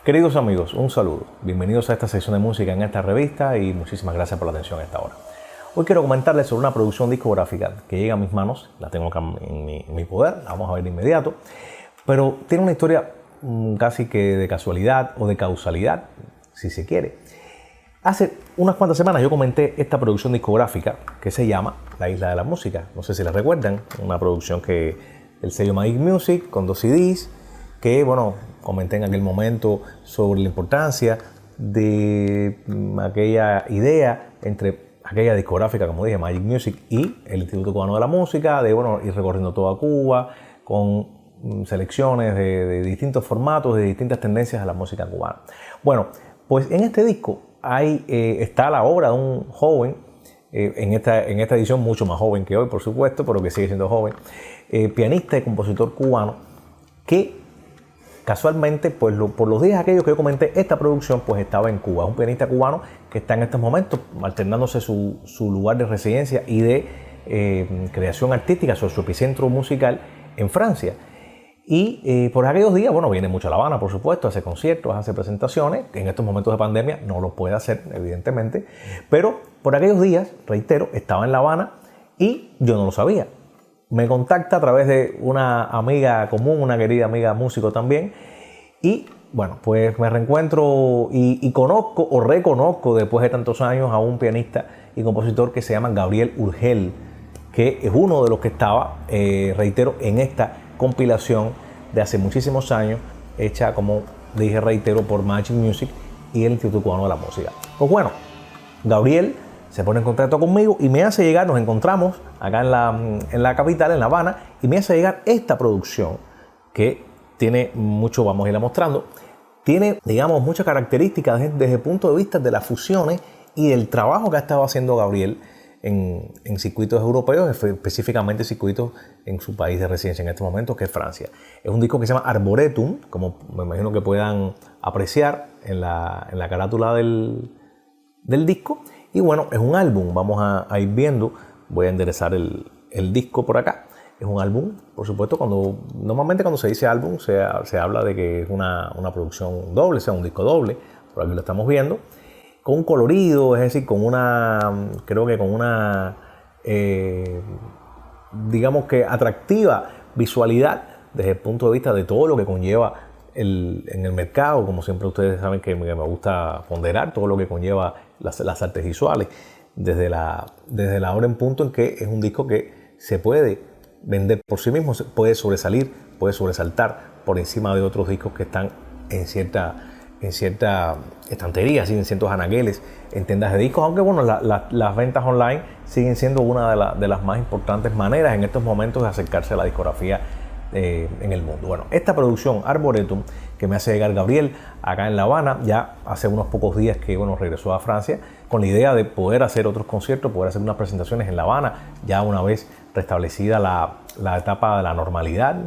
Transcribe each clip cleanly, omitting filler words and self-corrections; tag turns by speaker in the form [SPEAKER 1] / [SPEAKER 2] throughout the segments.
[SPEAKER 1] Queridos amigos, un saludo. Bienvenidos a esta sección de música en esta revista y muchísimas gracias por la atención a esta hora. Hoy quiero comentarles sobre una producción discográfica que llega a mis manos, la tengo acá en mi poder, la vamos a ver de inmediato, pero tiene una historia casi que de casualidad o de causalidad, si se quiere. Hace unas cuantas semanas yo comenté esta producción discográfica que se llama La Isla de la Música. No sé si la recuerdan, una producción que el sello Magic Music con 2 CDs, que bueno, comenté en aquel momento sobre la importancia de aquella idea entre aquella discográfica, como dije, Magic Music y el Instituto Cubano de la Música, de bueno, ir recorriendo toda Cuba con selecciones de distintos formatos, de distintas tendencias a la música cubana. Bueno, pues en este disco está la obra de un joven, en esta edición mucho más joven que hoy, por supuesto, pero que sigue siendo joven, pianista y compositor cubano, que casualmente, pues por los días aquellos que yo comenté, esta producción pues estaba en Cuba. Es un pianista cubano que está en estos momentos alternándose su lugar de residencia y de creación artística, su epicentro musical en Francia. Y por aquellos días, bueno, viene mucho a La Habana, por supuesto, hace conciertos, hace presentaciones. En estos momentos de pandemia no lo puede hacer, evidentemente. Pero por aquellos días, reitero, estaba en La Habana y yo no lo sabía. Me contacta a través de una amiga común, una querida amiga músico también. Y bueno, pues me reencuentro y conozco o reconozco después de tantos años a un pianista y compositor que se llama Gabriel Urgel, que es uno de los que estaba, reitero, en esta compilación de hace muchísimos años, hecha, como dije, reitero, por Magic Music y el Instituto Cubano de la Música. Pues bueno, Gabriel se pone en contacto conmigo y me hace llegar, nos encontramos acá en la capital, en La Habana, y me hace llegar esta producción que tiene mucho, vamos a irla mostrando, tiene, digamos, muchas características desde el punto de vista de las fusiones y del trabajo que ha estado haciendo Gabriel en circuitos europeos, específicamente circuitos en su país de residencia en estos momentos, que es Francia. Es un disco que se llama Arboretum, como me imagino que puedan apreciar en la carátula del disco. Y bueno, es un álbum, vamos a ir viendo, voy a enderezar el disco por acá. Es un álbum, por supuesto, normalmente cuando se dice álbum se habla de que es una producción doble, sea un disco doble, por aquí lo estamos viendo, con un colorido, es decir, creo que con una, digamos que atractiva visualidad desde el punto de vista de todo lo que conlleva en el mercado, como siempre ustedes saben que me gusta ponderar todo lo que conlleva las artes visuales, desde la hora en punto en que es un disco que se puede vender por sí mismo, puede sobresaltar por encima de otros discos que están en cierta estantería, en ciertos anaqueles, en tiendas de discos, aunque bueno, las ventas online siguen siendo una de las más importantes maneras en estos momentos de acercarse a la discografía en el mundo. Bueno, esta producción Arboretum que me hace llegar Gabriel acá en La Habana, ya hace unos pocos días que bueno, regresó a Francia con la idea de poder hacer otros conciertos, poder hacer unas presentaciones en La Habana, ya una vez restablecida la etapa de la normalidad,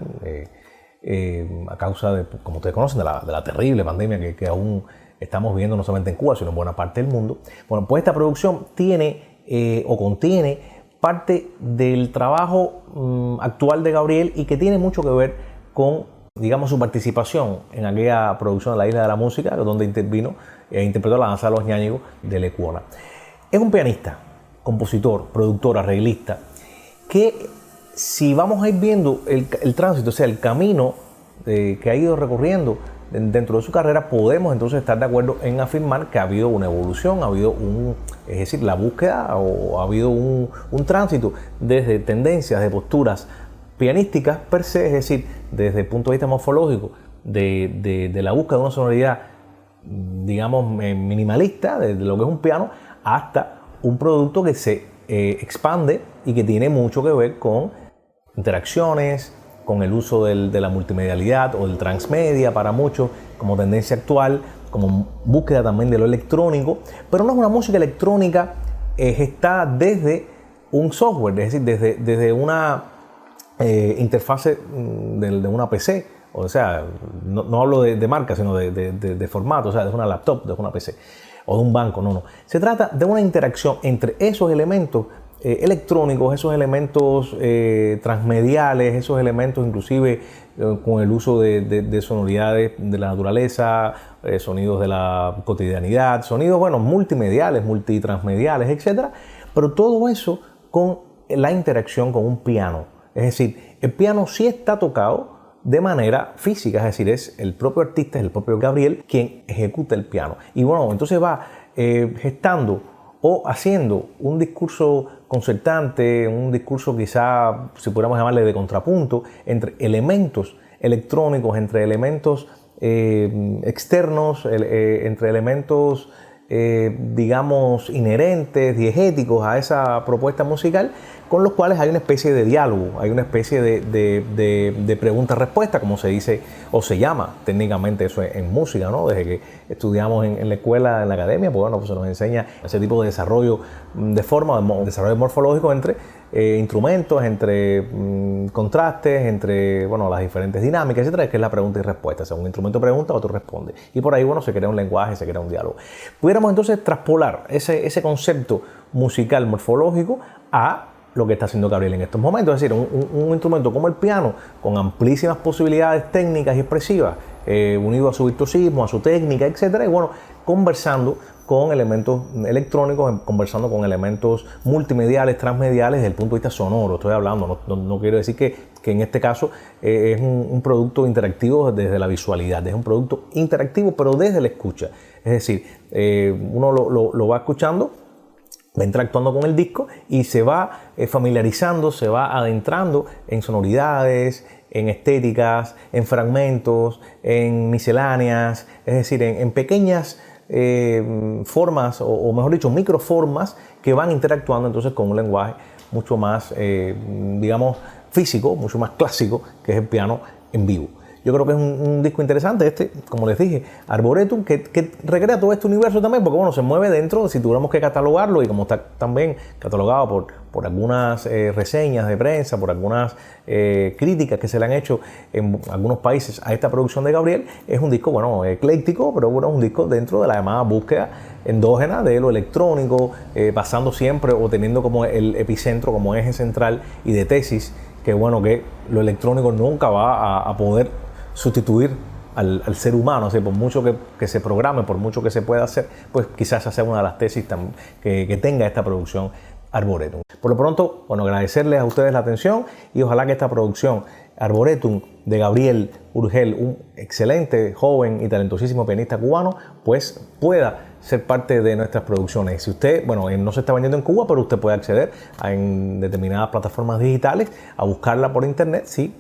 [SPEAKER 1] a causa de, como ustedes conocen, de la terrible pandemia que aún estamos viviendo no solamente en Cuba, sino en buena parte del mundo. Bueno, pues esta producción contiene parte del trabajo actual de Gabriel y que tiene mucho que ver con, digamos, su participación en aquella producción de La Isla de la Música, donde intervino e interpretó la danza de los ñáñigos de Lecuona. Es un pianista, compositor, productor, arreglista, que si vamos a ir viendo el tránsito, o sea, el camino que ha ido recorriendo dentro de su carrera, podemos entonces estar de acuerdo en afirmar que ha habido una evolución, ha habido es decir, la búsqueda o ha habido un tránsito desde tendencias, de posturas pianísticas per se, es decir, desde el punto de vista morfológico, de la búsqueda de una sonoridad, digamos, minimalista, de lo que es un piano, hasta un producto que se expande y que tiene mucho que ver con interacciones, con el uso de la multimedialidad o del transmedia para muchos, como tendencia actual, como búsqueda también de lo electrónico, pero no es una música electrónica gestada desde un software, es decir, desde una interfase de una PC, o sea, no hablo de marca, sino de formato, o sea, de una laptop, de una PC, o de un banco, no. Se trata de una interacción entre esos elementos electrónicos, esos elementos transmediales, esos elementos inclusive con el uso de sonoridades de la naturaleza, sonidos de la cotidianidad, sonidos, bueno, multimediales, multitransmediales, etcétera, pero todo eso con la interacción con un piano. Es decir, el piano sí está tocado de manera física, es decir, es el propio artista, es el propio Gabriel quien ejecuta el piano. Y bueno, entonces va gestando o haciendo un discurso concertante, un discurso quizá, si pudiéramos llamarle de contrapunto, entre elementos electrónicos, entre elementos externos, entre elementos, digamos, inherentes, diegéticos a esa propuesta musical, con los cuales hay una especie de diálogo, hay una especie de pregunta-respuesta, como se dice o se llama técnicamente eso en música, ¿no? Desde que estudiamos en la escuela, en la academia, pues bueno, pues se nos enseña ese tipo de desarrollo de forma, desarrollo morfológico entre instrumentos, entre contrastes, entre, bueno, las diferentes dinámicas, etcétera, que es la pregunta y respuesta. O sea, un instrumento pregunta, otro responde. Y por ahí, bueno, se crea un lenguaje, se crea un diálogo. Pudiéramos entonces traspolar ese concepto musical morfológico a lo que está haciendo Gabriel en estos momentos, es decir, un instrumento como el piano, con amplísimas posibilidades técnicas y expresivas, unido a su virtuosismo, a su técnica, etcétera, y bueno, conversando con elementos electrónicos, conversando con elementos multimediales, transmediales desde el punto de vista sonoro, estoy hablando, no quiero decir que en este caso es un producto interactivo desde la visualidad, es un producto interactivo pero desde la escucha, es decir, uno lo va escuchando, va interactuando con el disco y se va familiarizando, se va adentrando en sonoridades, en estéticas, en fragmentos, en misceláneas, es decir, en pequeñas formas o mejor dicho, microformas que van interactuando entonces con un lenguaje mucho más, digamos, físico, mucho más clásico, que es el piano en vivo. Yo creo que es un disco interesante como les dije, Arboretum, que recrea todo este universo también, porque bueno, se mueve dentro, si tuviéramos que catalogarlo, y como está también catalogado por algunas reseñas de prensa, por algunas críticas que se le han hecho en algunos países a esta producción de Gabriel, es un disco, bueno, ecléctico, pero bueno, es un disco dentro de la llamada búsqueda endógena de lo electrónico, pasando siempre o teniendo como el epicentro, como eje central y de tesis, que bueno, que lo electrónico nunca va a poder sustituir al ser humano, o sea, por mucho que se programe, por mucho que se pueda hacer, pues quizás esa sea una de las tesis que tenga esta producción Arboretum. Por lo pronto, bueno, agradecerles a ustedes la atención y ojalá que esta producción Arboretum de Gabriel Urgel, un excelente, joven y talentosísimo pianista cubano, pues pueda ser parte de nuestras producciones. Si usted, bueno, no se está vendiendo en Cuba, pero usted puede acceder en determinadas plataformas digitales a buscarla por internet, sí,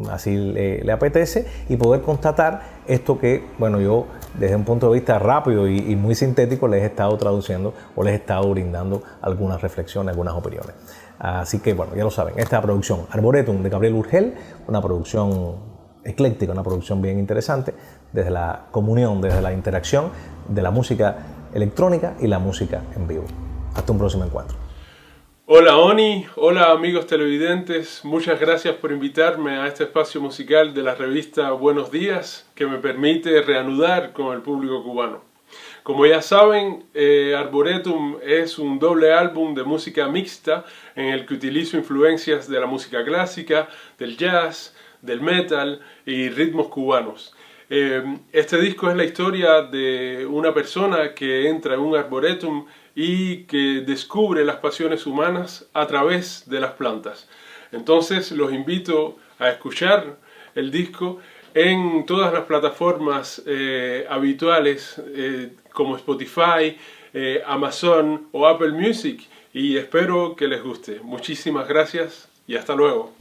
[SPEAKER 1] así le apetece, y poder constatar esto que, bueno, yo desde un punto de vista rápido y muy sintético les he estado traduciendo o les he estado brindando algunas reflexiones, algunas opiniones. Así que, bueno, ya lo saben, esta producción Arboretum de Gabriel Urgel, una producción ecléctica, una producción bien interesante, desde la comunión, desde la interacción de la música electrónica y la música en vivo. Hasta un próximo encuentro.
[SPEAKER 2] Hola Oni, hola amigos televidentes, muchas gracias por invitarme a este espacio musical de la revista Buenos Días, que me permite reanudar con el público cubano. Como ya saben, Arboretum es un doble álbum de música mixta en el que utilizo influencias de la música clásica, del jazz, del metal y ritmos cubanos. Este disco es la historia de una persona que entra en un arboretum y que descubre las pasiones humanas a través de las plantas. Entonces los invito a escuchar el disco en todas las plataformas habituales como Spotify, Amazon o Apple Music, y espero que les guste. Muchísimas gracias y hasta luego.